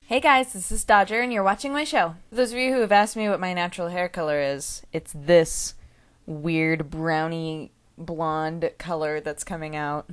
Hey guys, this is Dodger and you're watching my show. For those of you who have asked me what my natural hair color is, it's this weird brownie blonde color that's coming out.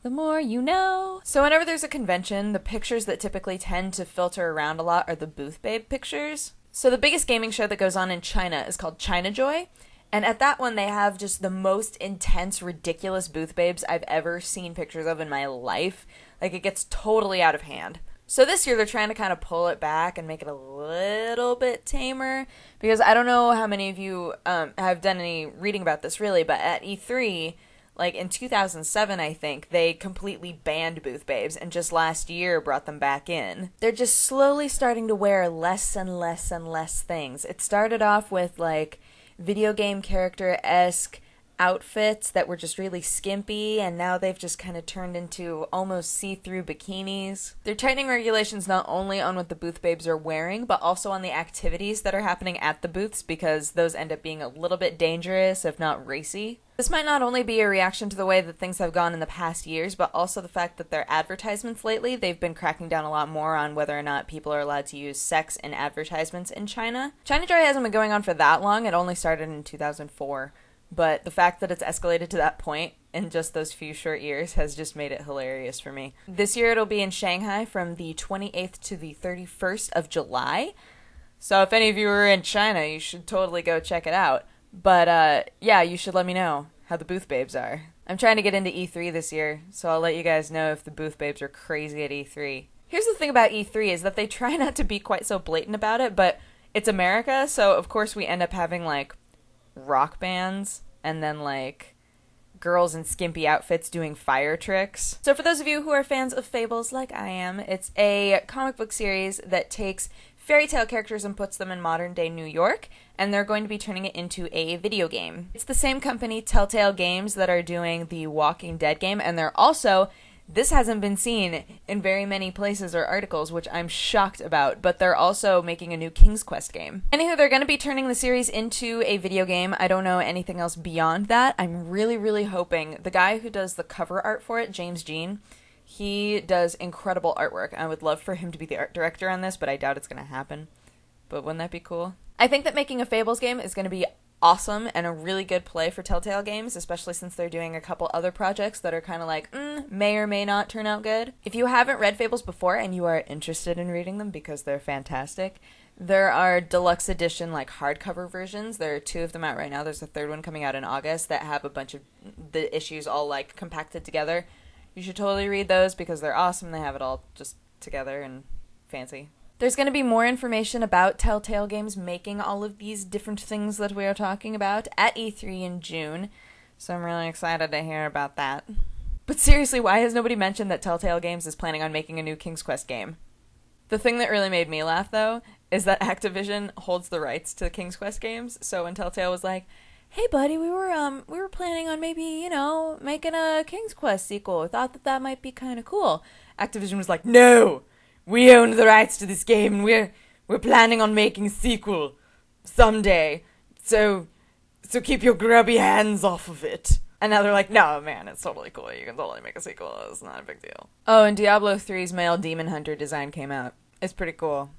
The more you know. So whenever there's a convention, the pictures that typically tend to filter around a lot are the booth babe pictures. So the biggest gaming show that goes on in China is called China Joy. And at that one, they have just the most intense, ridiculous booth babes I've ever seen pictures of in my life. Like, it gets totally out of hand. So this year they're trying to kind of pull it back and make it a little bit tamer, because I don't know how many of you have done any reading about this really, but at E3, like in 2007 I think, they completely banned booth babes and just last year brought them back in. They're just slowly starting to wear less and less and less things. It started off with like video game character-esque outfits that were just really skimpy, and now they've just kind of turned into almost see-through bikinis. They're tightening regulations not only on what the booth babes are wearing, but also on the activities that are happening at the booths, because those end up being a little bit dangerous, if not racy. This might not only be a reaction to the way that things have gone in the past years, but also the fact that their advertisements lately, they've been cracking down a lot more on whether or not people are allowed to use sex in advertisements in China. China Joy hasn't been going on for that long, it only started in 2004. But the fact that it's escalated to that point in just those few short years has just made it hilarious for me. This year it'll be in Shanghai from the 28th to the 31st of July. So if any of you are in China, you should totally go check it out. But yeah, you should let me know how the booth babes are. I'm trying to get into E3 this year, so I'll let you guys know if the booth babes are crazy at E3. Here's the thing about E3 is that they try not to be quite so blatant about it, but it's America, so of course we end up having like rock bands and then like girls in skimpy outfits doing fire tricks. So for those of you who are fans of Fables like I am, it's a comic book series that takes fairy tale characters and puts them in modern day New York, and they're going to be turning it into a video game. It's the same company, Telltale Games, that are doing the Walking Dead game, and they're also, this hasn't been seen in very many places or articles, which I'm shocked about, but they're also making a new King's Quest game. Anywho, they're going to be turning the series into a video game. I don't know anything else beyond that. I'm really, really hoping the guy who does the cover art for it, James Jean, he does incredible artwork. I would love for him to be the art director on this, but I doubt it's going to happen. But wouldn't that be cool? I think that making a Fables game is going to be awesome and a really good play for Telltale Games, especially since they're doing a couple other projects that are kind of like, may or may not turn out good. If you haven't read Fables before and you are interested in reading them because they're fantastic, there are deluxe edition like hardcover versions. There are 2 of them out right now. There's a 3rd one coming out in August that have a bunch of the issues all like compacted together. You should totally read those because they're awesome. They have it all just together and fancy. There's going to be more information about Telltale Games making all of these different things that we are talking about at E3 in June, so I'm really excited to hear about that. But seriously, why has nobody mentioned that Telltale Games is planning on making a new King's Quest game? The thing that really made me laugh, though, is that Activision holds the rights to the King's Quest games, so when Telltale was like, hey buddy, we were planning on maybe, you know, making a King's Quest sequel. I thought that might be kind of cool. Activision was like, no! We own the rights to this game, and we're planning on making a sequel someday. So keep your grubby hands off of it. And now they're like, no, man, it's totally cool. You can totally make a sequel. It's not a big deal. Oh, and Diablo 3's male demon hunter design came out. It's pretty cool.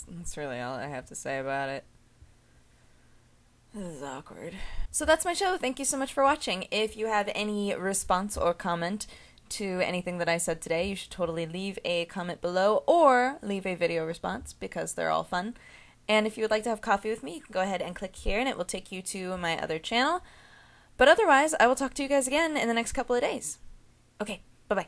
That's really all I have to say about it. This is awkward. So that's my show. Thank you so much for watching. If you have any response or comment to anything that I said today, you should totally leave a comment below or leave a video response because they're all fun. And if you would like to have coffee with me, you can go ahead and click here and it will take you to my other channel. But otherwise, I will talk to you guys again in the next couple of days. Okay, bye-bye.